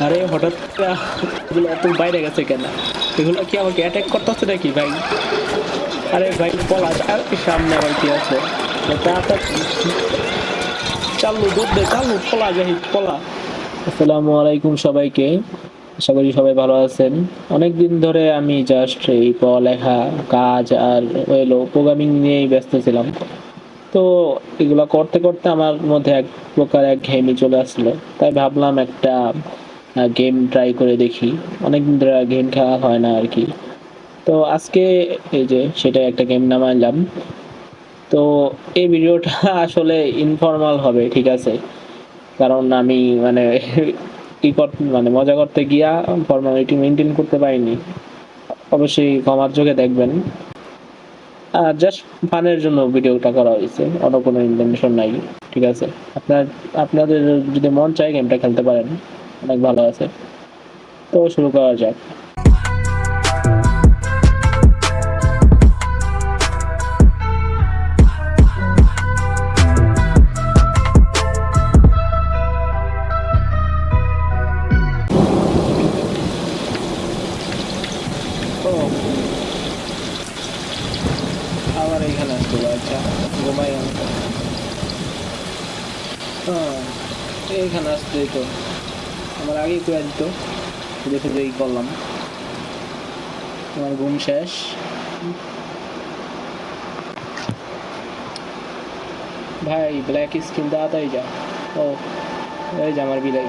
আরে হঠাৎ করে এগুলো এত বাইরে গেছে কেন? এগুলো কি আমাকে অ্যাটাক করতেছে নাকি ভাই? আরে ভাই পলা, আর সামনে আবার কি আছে? তাড়াতাড়ি চালু, দুধ দে, চালু, পলা জাহিদ, পলা। আসসালামু আলাইকুম সবাইকে। আশা করি সবাই ভালো আছেন। অনেকদিন ধরে আমি জাস্ট এই পড়ালেখা, কাজ আর হলো প্রোগ্রামিং নিয়েই ব্যস্ত ছিলাম। তো এগুলা করতে করতে আমার মধ্যে এক প্রকার একঘেয়েমি চলে আসলো। তাই ভাবলাম একটা গেম ট্রাই করে দেখি। অনেকদিন ধরে গেম খেলা হয় না আর কি। তো আজকে এই যে সেটা একটা গেম নামাইলাম। তো এই ভিডিওটা আসলে ইনফর্মাল হবে, ঠিক আছে? কারণ আমি মানে মানে মজা করতে গিয়া ফর্মালিটি মেনটেন করতে পারিনি। অবশ্যই ক্ষমার চোখে দেখবেন। আর জাস্ট ফানের জন্য ভিডিওটা করা হয়েছে, অন্য কোনো ইন্টেনশন নাই। ঠিক আছে, আপনাদের যদি মন চায় গেমটা খেলতে পারেন, অনেক ভালো আছে। তো শুরু করা যাক। ও, আবার এইখানে আসছিল। আচ্ছা, ঘুমাই আমি। হ্যাঁ, এইখানে আসতেই তো আমার আগেই করে দিত। খুঁজে খুঁজে ই করলাম। তোমার ঘুম শেষ? ভাই ব্ল্যাক স্কিন তাড়াতাড়ি যা। ও, এই যে আমার বিলাই।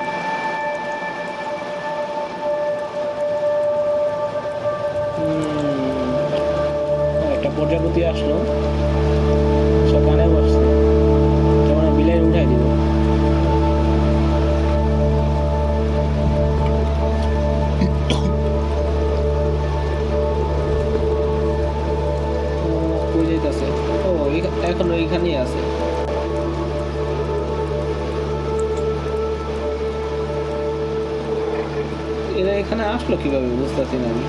একটা প্রজাপতি আসলো, সব কানে বসছে, যেমন বিলাই উঠাই দিব। কই যাইতাছে? ও, এখন ওইখানেই আছে। এরা এখানে আসলো কিভাবে বুঝতেছি না আমি।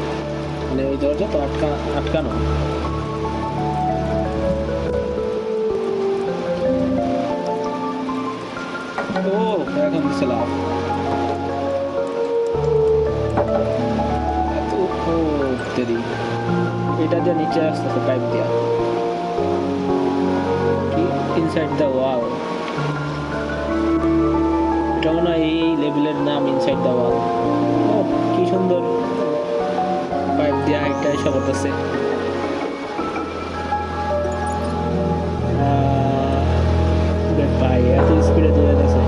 মানে ওই দরজা তো আটকানো। ও, এখন দিছে লাভ। এত, ও তেরি, এটা দিয়ে নিচে আসতেছে পাইপ দিয়া। কি ইনসাইড দ্য ওয়াল? এটা মনে হয় এই লেভেলের নাম, ইনসাইড দ্য ওয়াল। ও, কি সুন্দর পাইপ দিয়ে হাইটটা এসে করতেছে। ভাই এত স্পিডে চলে যাচ্ছে।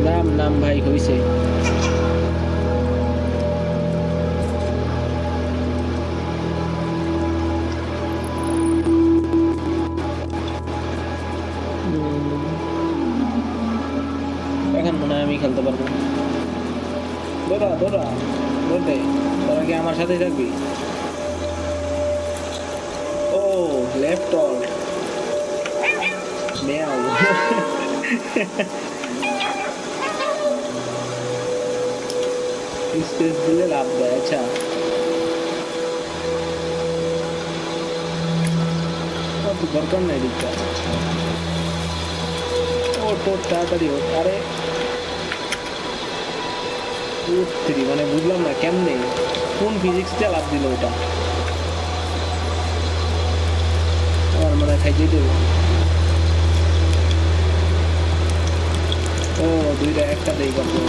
নাম নাম ভাই হইছে। এখন মনে হয় আমি খেলতে পারবো। দৌড়া দৌড়া, দৌড়ে। তোরা কি আমার সাথেই থাকবি? ও, লেফট অল মেয়াও। স্পেস দিলে লাভ দেয়। আচ্ছা, তো দরকার নাই দিকটা। ও, তোর তাড়াতাড়ি হোক। আরে উঠতেরি, মানে বুঝলাম না কেমনে, কোন ফিজিক্স দিয়ে লাভ দিল ওটা। আমার মনে হয় খাইতে দেবো। ও, দুইটা একসাথেই করবো।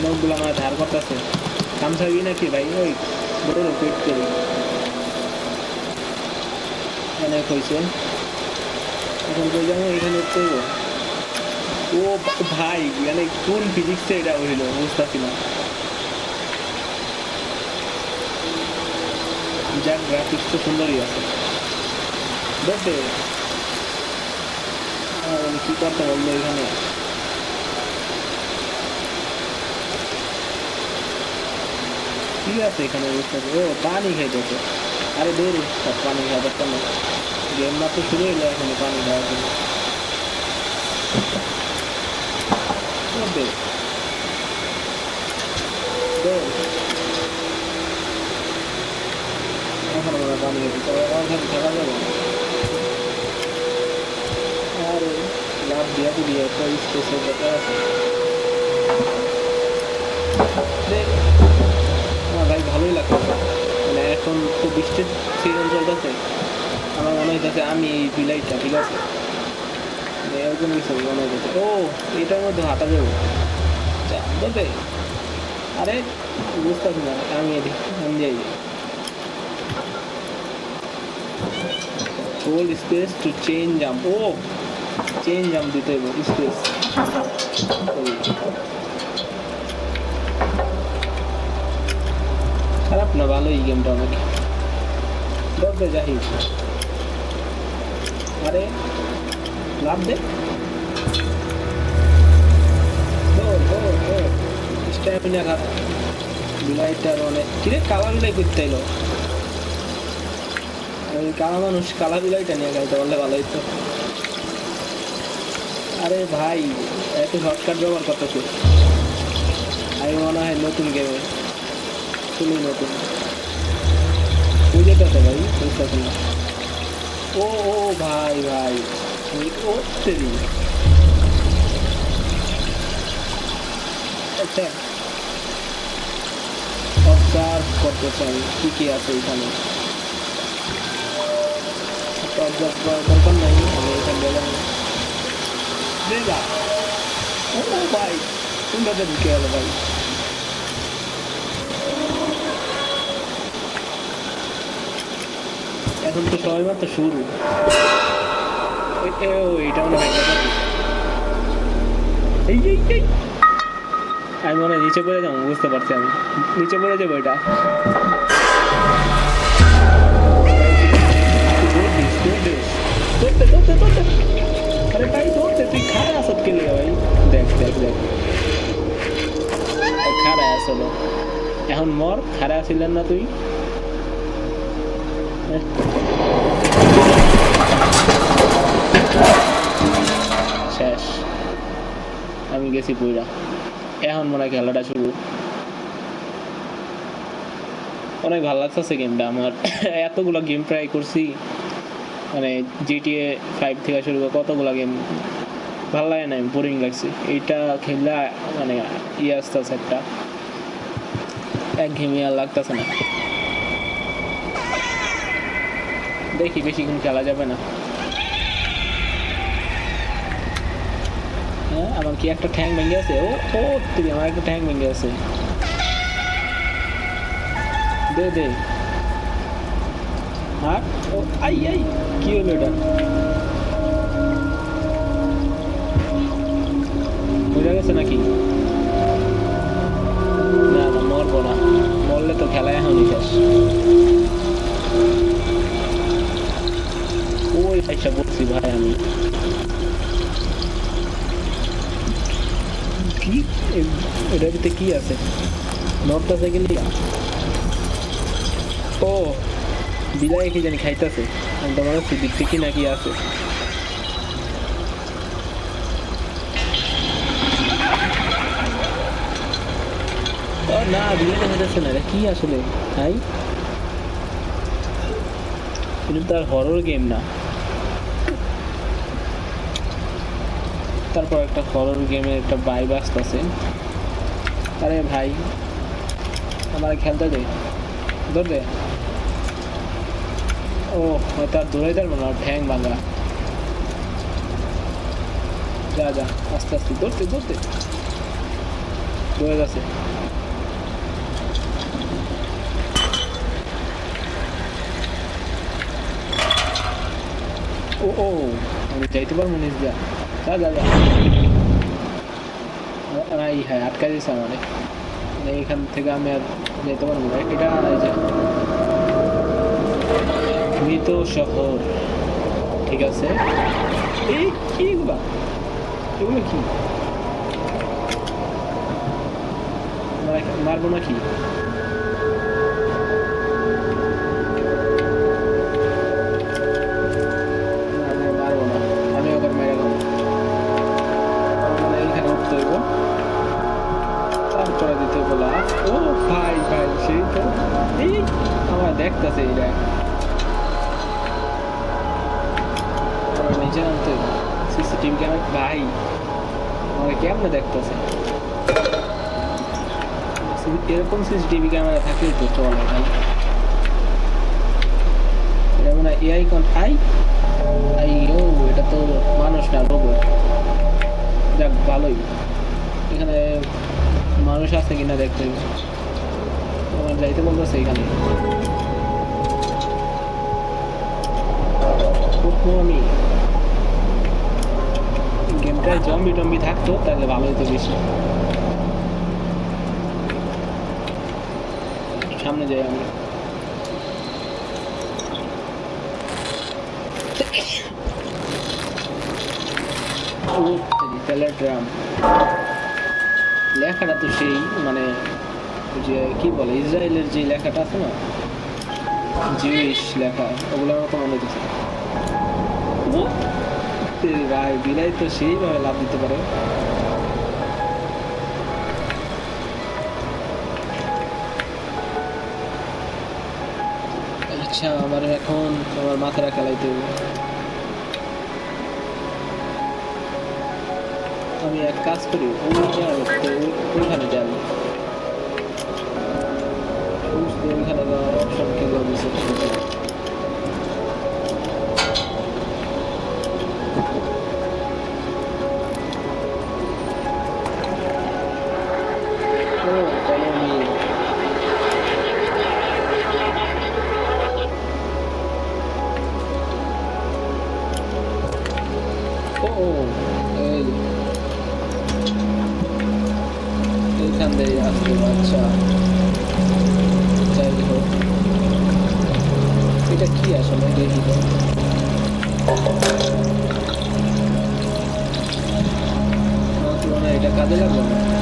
নখগুলো আমার ধার করতেছে। কাম থাকবি নাকি ভাই? ওই বড় পেট করি অনেক হয়েছে। এখন কই যাবো? এখানে করবো। ও ভাই, মানে কোন ফিজিক্সে এটা হইল বুঝতেছি না। যাক, গ্রাফিক্স তো সুন্দরই আছে। দেখবে কি করতে বললো এখানে? কি আছে এখানে বুঝতেছি। ও, পানি খাইতেছে। আরে দূর, পানি খাওয়া দরকার নেই। গেম মাত্র শুরু হইলো, এখন পানি খাওয়া শুরু। দেখবে দৌড়। এখন আমরা পানি খেতে, তবে আমার এখানে থাকা যাবে না। দিয়া তো দিয়ে একটা স্পেসের ব্যাপার আছে। দেখ, আমার ভাই ভালোই লাগতেছে, মানে এখন তো বৃষ্টির সিজন চলতেছে, আমার মনে হইতেছে আমি এই বিলাইটা, ঠিক আছে, মানে এরকম কিছু মনে হইতেছে। ও, এটার মধ্যে হাঁটা যাবো বলতে, আরে বুঝতেছি না, আমি এদিকে আমি যাই, hold space to change jump. ও, চেঞ্জ জাম্প দিতে হবে স্পেস। খারাপ না, ভালো এই গেমটা অনেক। দে যাই, আরে লাভ দে, স্ট্যামিনা খারাপ বিলাইটার অনেক। কিরে কালা বিলাই করতে এলো, কালা মানুষ কালা বিলাইটা নিয়ে খেলতে পারলে ভালো হইতো। আরে ভাই এত শর্টকাট ব্যবহার করতেছে, আমি মনে হয় নতুন গেমে, খুবই নতুন বুঝেটাছে ভাই, বুঝতেছে না। ও ও ভাই ভাই, ও তেরি, আচ্ছা অবজার্ভ করতেছে আমি কি কি আছে এখানে, অবজার্ভ করার দরকার নাই, আমি এখানে গেলাম দেবা। ও ভাই কোনটাতে ঢুকে গেল ভাই, এখন তো সবাই মাত্র শুরু। এইটা মনে হয় আমি মনে হয় নিচে পড়ে যাবো, বুঝতে পারছি আমি নিচে পড়ে যাবো। এটা আরে ভাই ধরতে, তুই খারাপ আসত কে লিগা ভাই, দেখ দেখ দেখ খারাপ আসলো, এখন মর, খারাপ ছিলেন না তুই। শেষ, আমি গেছি পুইরা। এখন মনে হয় খেলাটা শুরু। অনেক ভালো লাগতেছে গেমটা আমার। এতগুলো গেম ট্রাই করছি, মানে GTA 5 থেকে শুরু করে কতগুলো গেম, ভালো লাগে না, বোরিং লাগছে। এইটা খেললে মানে ইয়ে আসতেছে একটা, একঘেয়েমি আর লাগতেছে না। দেখি বেশিক্ষণ খেলা যাবে না। হ্যাঁ, আমার কি একটা ঠ্যাং ভেঙে আছে? ও ও তুই, আমার একটা ঠ্যাং ভেঙে আছে, দে দে। আর ও আই আই, কি হলো এটা, বুঝা গেছে নাকি? না না, মরবো না, মরলে তো খেলা এখনই শেষ। ওই আচ্ছা বলছি ভাই, আমি কি এটার ভিতরে কি আছে, নর্থটা সাইকেল। ও বিলাই কি জানি খাইতেছে, আমি তোমার হচ্ছে দিকতে কি নাকি আছে। না বিলাই খাইতেছে না, এটা কি আসলে তাই? কিন্তু তার হরর গেম না, তারপর একটা হরর গেমের একটা ভাইব আসতেছে। আরে ভাই আমার খেলতে দে, ধর দে। ও তার দৌড়াই পারবো না, ঠ্যাং ভাঙা। যা যা, আস্তে আস্তে ধরতে ধরতে দৌড়ে যাচ্ছে। ও ও, আমি যাইতে পারবো নিজ যা, যা যা যা। হ্যাঁ আটকা দিয়েছে আমাদের, মানে এখান থেকে আমি আর যেতে পারবো না। এটা এই যে মৃত শহর, ঠিক আছে। এই কি এগুলা, এগুলো কি মারবো নাকি? মারবো না, আমি আবার মেরে দেবো, মানে এইখানে উঠতে হইব, তারপরে দিতে বলা। ও ভাই ভাই, সেই তো এই আমার দেখতেছে, এইটা নিচে নামতে সিসিটিভি ক্যামেরা ভাই আমাকে কেমনে দেখতেছে এরকম সিসিটিভি ক্যামেরা থাকলেই তো চলে ভাই এটা মনে হয় এআই ও এটা তো মানুষ না রোবট যাক ভালোই এখানে মানুষ আছে কিনা দেখতে আমার যাইতে বলতেছে এখানে আমি গেমটায় জম্বি টম্বি থাকতো তাহলে ভালো হতো বেশি সামনে যাই আমরা তেলের ড্রাম লেখাটা তো সেই মানে যে কি বলে ইসরায়েলের যে লেখাটা আছে না জিউইশ লেখা ওগুলো আমার তো মনে হচ্ছে ভাই বিলাই তো সেইভাবে লাভ দিতে পারে আচ্ছা আমার এখন আমার মাথাটা খেলাইতে হবে আমি এক কাজ করি ওইখানে যাবো ওইখানে অপশন কি এইখান দিয়ে আসতে আচ্ছা যাই হোক এটা কি আসলে দেখি তো এটা কাজে লাগবে না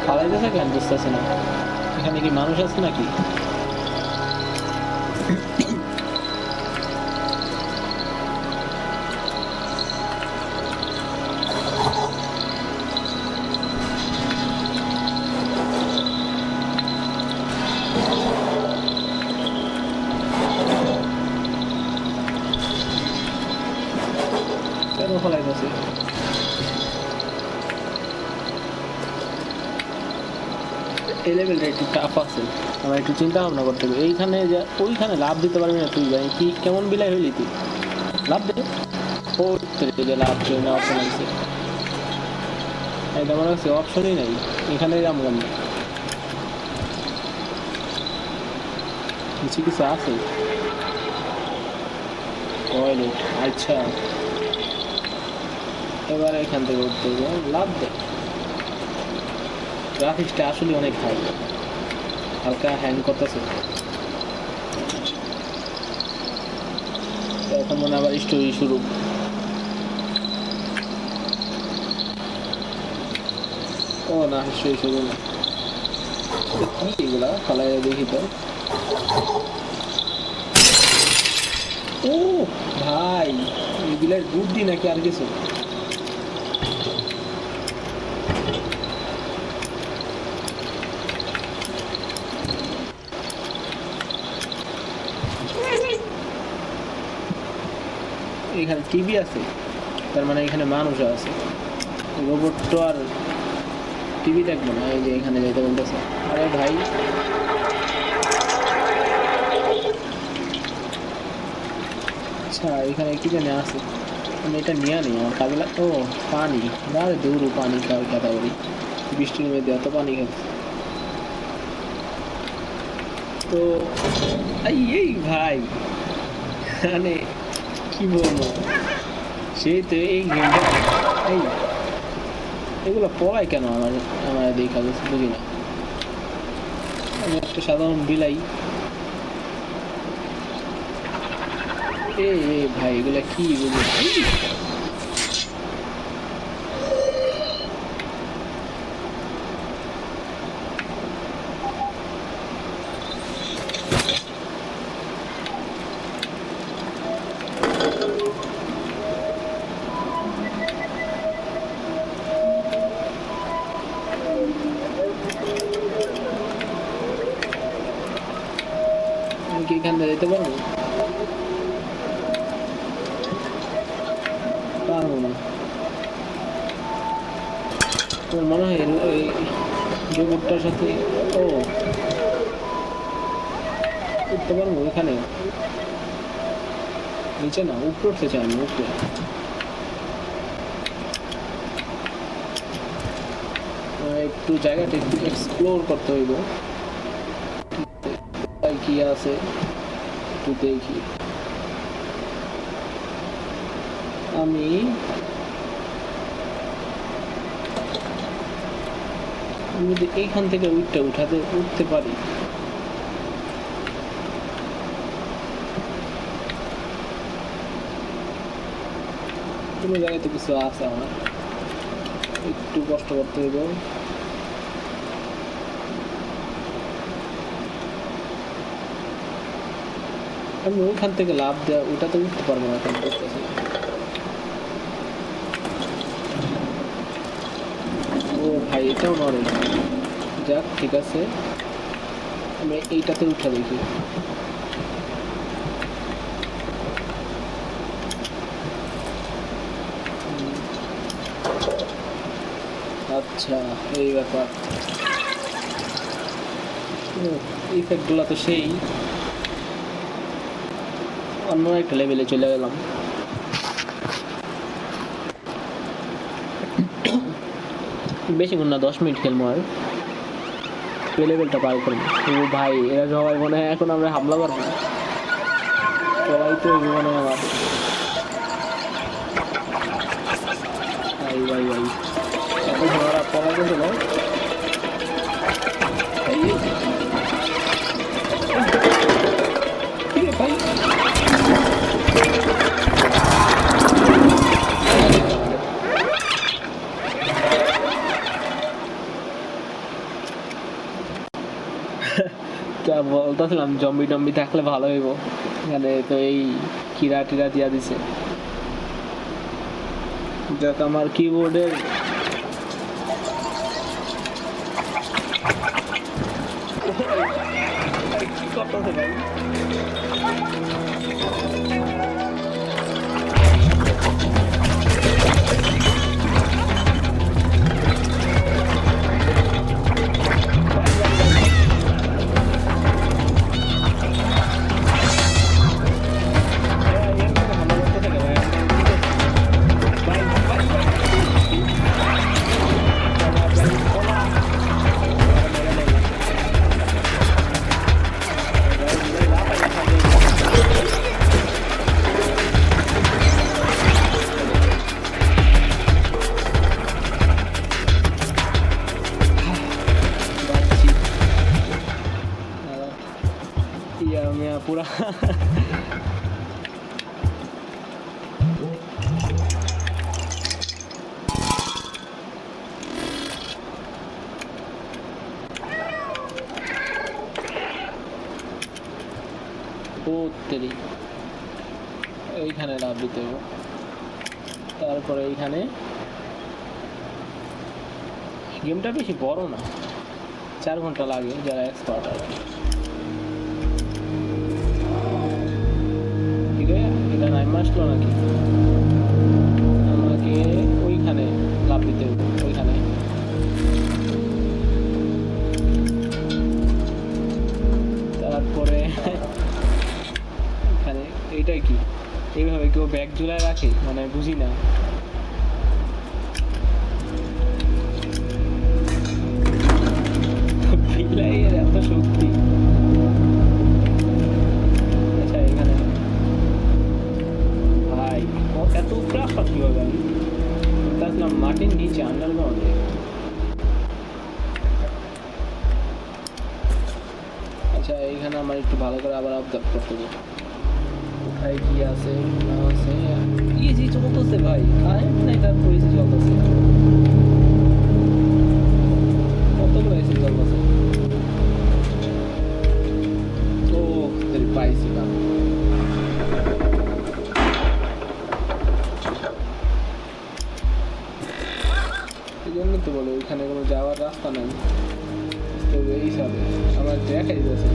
ফালাইতেছে কেন বুঝতেছে না এখানে কি মানুষ আছে নাকি কেন ফালাইতেছে এই লেভেলটা একটু টাফ আছে আমার একটু চিন্তা ভাবনা করতে হবে এইখানে যা ওইখানে লাভ দিতে পারবি না তুই ভাই কি কেমন বিলাই হইলি তুই লাভ দে ও যে লাভ না অপশন আছে এটা মনে হচ্ছে অপশনই নাই এখানে যাবো আমি কিছু কিছু আছে টয়লেট আচ্ছা এবার এখান থেকে উঠতে হবে লাভ দে গ্রাফিক্সটা আসলে অনেক হাই হালকা হ্যাং করতেছে এখন মনে আবার স্টোরি শুরু ও না স্টোরি শুরু না কি এগুলা ফালাই দেখি তো ও ভাই এগুলার বুদ্ধি নাকি আর কিছু এখানে টিভি আছে তার মানে এখানে মানুষও আছে রোবট তো আর টিভি দেখবো না এই যে এখানে যেতে বলতেছে আরে ভাই আচ্ছা এখানে কি জানি আছে আমি এটা নিয়ে নিই আমার কাজে ও পানি না দূর পানি খাওয়ার কথা বলি বৃষ্টির মধ্যে এত পানি খাচ্ছে তো এই ভাই মানে কি বলবো সেই তো এই গেমটা এই এগুলো পড়াই কেন আমার দেখা যাচ্ছে বুঝি না আমি একটা সাধারণ বিলাই এ ভাই এগুলা কি বুঝলি? আমি কি এখানে যেতে পারবো? পারবো না। তোমার মনে হয় এই রোবটটার সাথে ও উঠতে পারবো এখানে? নিচে না, উপরে উঠতে চাই আমি, উপরে। একটু জায়গাটা একটু এক্সপ্লোর করতে হইব, কি আছে একটু দেখি। আমি যদি এইখান থেকে উঠতে পারি, কোনো জায়গায় তো কিছু আছে, আমার একটু কষ্ট করতে হইব। আমি ওইখান থেকে লাভ দেওয়া ওটাতে উঠতে পারবো না এখন, বুঝতেছি। ও ভাই এটাও নড়ে, যাক ঠিক আছে, আমি এইটাতে উঠা দেখি। আচ্ছা এই ব্যাপার, ইফেক্ট গুলা তো সেই অন্য একটা লেভেলে চলে গেলাম। বেশিক্ষণ না, 10 মিনিট খেলবো আর লেভেলটা পার করবো। ও ভাই এরা সবাই মনে হয় এখন আমরা হামলা করবো, সবাই তো মনে হয় আমার। ভাই ভাই ভাই এত ঝগড়া পড়া গেছিল ভাই। বলতেছিলাম জম্বি টম্বি থাকলে ভালো হইব, এখানে তো এই কিরা টিরা দিয়া দিছে। যাক আমার কিবোর্ডের কি করতেছে ভাই? পুরা এইখানে লাভ দিতে হবে, তারপরে এইখানে গেমটা বেশি বড় না, 4 ঘন্টা লাগে যারা এক্সপার্ট আর কি। এটা নাইম আসলো নাকি? আমাকে ওইখানে লাভ দিতে হবে, ওইখানে তারপরে এখানে এইটা কি এইভাবে কেউ ব্যাগ ঝুলায় রাখে, মানে বুঝি না। বিলাইয়ের এত শক্তি। আচ্ছা এখানে ভাই এত উপরে আসা কিভাবে? আমি আসলাম মাটির নিচে, আন্ডারগ্রাউন্ডে। আচ্ছা এইখানে আমার একটু ভালো করে আবার অবজার্ভ করতে হবে। ভাই কি আছে না আছে ইজি চলতেছে ভাই কারেন্ট নাই তারপর ইজি চলতেছে কতগুলো ইজি চলতেছে ও পাইছি না এই জন্য তো বলো ওইখানে কোনো যাওয়ার রাস্তা নেই তো এই হিসাবে আমার দেখাই যাচ্ছে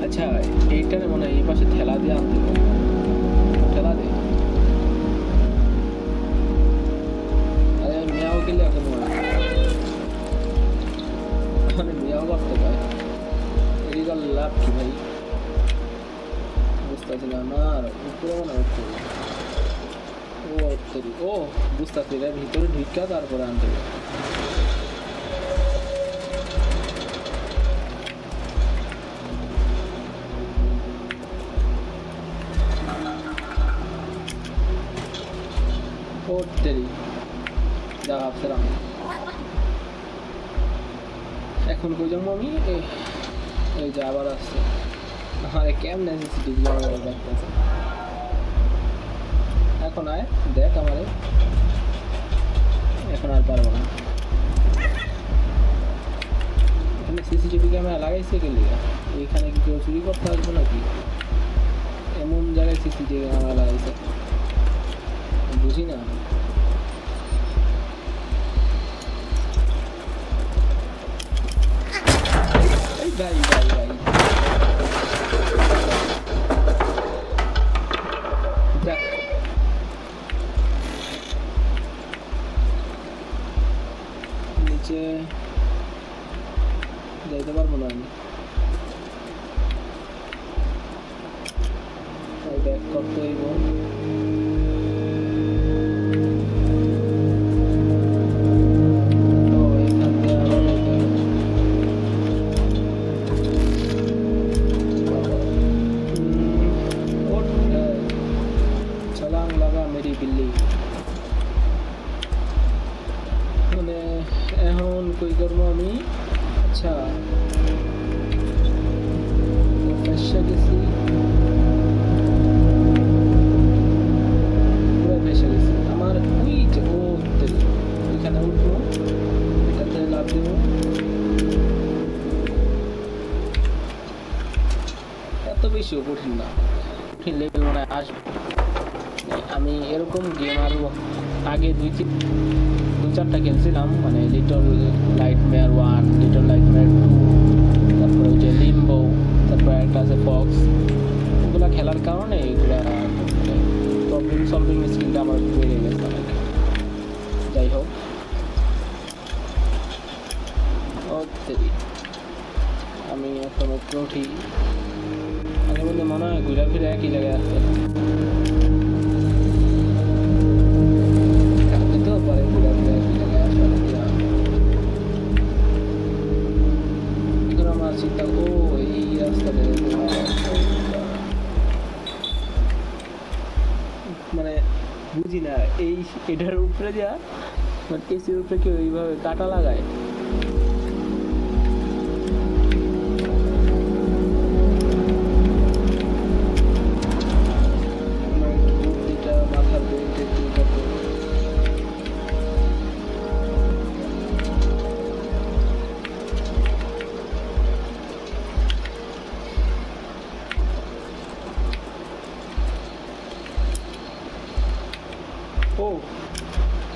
আচ্ছা এইটারে মনে হয় এই পাশে ঠেলা দিয়ে আনতে হবে ঠেলা দে আরে মিয়াও গেলে এখন মানে মিয়াও করতে পারে এদিকে লাভ কি ভাই বুঝতেছি না আমার উপরে মনে হচ্ছে ও বুঝতেছি রে ভিতরে ঢুকা তারপরে আনতে হবে যা ভাবছিলাম এখন কই যাবো আমি এই যে আবার আসছে আরে কেমন সিসিটিভি দেখতেছে এখন আয় দেখ আমারে এখন আর পারবো না এখানে সিসিটিভি ক্যামেরা লাগাইছে গেলি এইখানে কি কেউ চুরি করতে আসবে নাকি এমন জায়গায় সিসিটিভি ক্যামেরা লাগাইছে বুঝি না ভাই ভাই ভাই দেখ নিচে যাইতে পারবো না আমি ব্যাক করতে হইব এখন কই করবো আমি আচ্ছা ফেসে গেছি পুরো ফেসে গেছি আমার ওই যে ওইখানে উঠবো এটাতে লাভ দেব এত বেশি কঠিন না কঠিন লেভেল মনে আসবে আমি এরকম গেম আরো আগে দুই চারটা খেলছিলাম মানে লিটল নাইটমেয়ার 1 লিটল নাইটমেয়ার 2 তারপরে ওই যে লিম্বো তারপরে একটা আছে ফক্স ওগুলো খেলার কারণে এগুলা প্রবলেম সলভিং স্কিলটা আমার বেড়ে গেছে অনেক যাই হোক আমি একটা মাত্র উঠি আগে বলতে মনে হয় ঘুরে ফিরে একই জায়গায় আসছে চিন্তা ও এই রাস্তাটা মানে বুঝি না এটার উপরে যা মানে এসির উপরে কেউ এইভাবে কাটা লাগায়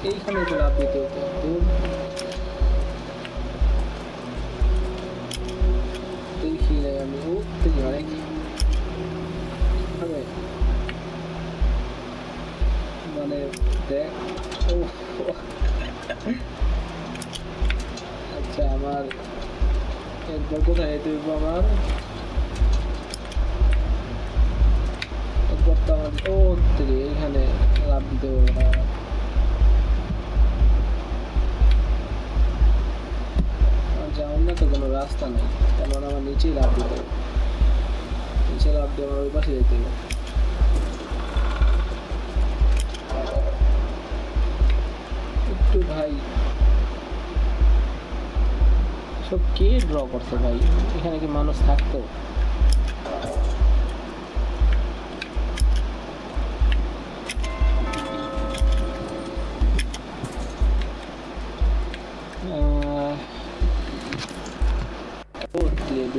এইখানে তো লাভ দিতে হতো দেখি নাই আমি দেখি অনেক মানে দেখ আচ্ছা আমার একবার কোথায় যেতে হইব আমার একবার তো আমার এইখানে লাভ দিতে হবে না তো কোনো রাস্তা নেই, তার মানে আমার নিচেই লাফ দিতে হবে। নিচে লাফ দিয়ে আমার ওই পাশে যেতে হবে। একটু ভাই সব কে ড্র করছে ভাই? এখানে কি মানুষ থাকতো?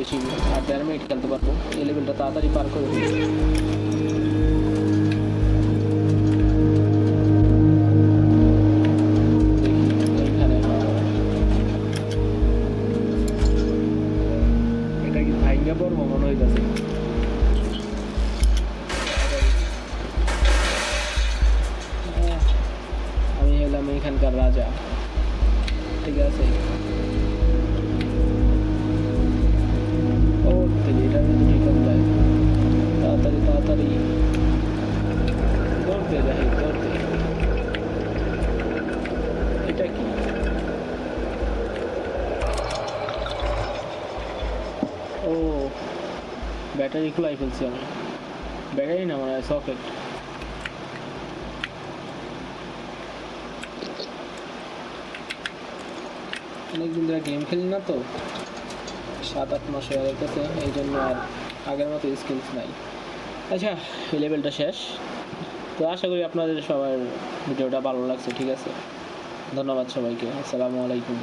বেশি আর 1.5 মিনিট খেলতে পারবো, এই লেভেলটা তাড়াতাড়ি পার করে দিই। এইখানে এটা কি ভাইঙ্গা পড়বো মনে হইতেছে। আমি হলাম এখানকার রাজা, ঠিক আছে। ও এটা কিন্তু ঠিক যায়, তাড়াতাড়ি তাড়াতাড়ি দৌড়তে যাই, দৌড়তে। এটা কি? ও ব্যাটারি খোলাই ফেলছি আমি। ব্যাটারি না মনে হয় সকেট। অনেকদিন ধরে গেম খেলি না তো, 7-8 মাস হয়ে গেছে, এই জন্য আর আগের মতো স্কিলস নাই। আচ্ছা, এই লেভেলটা শেষ। তো আশা করি আপনাদের সবার ভিডিওটা ভালো লাগছে, ঠিক আছে। ধন্যবাদ সবাইকে, আসসালামু আলাইকুম।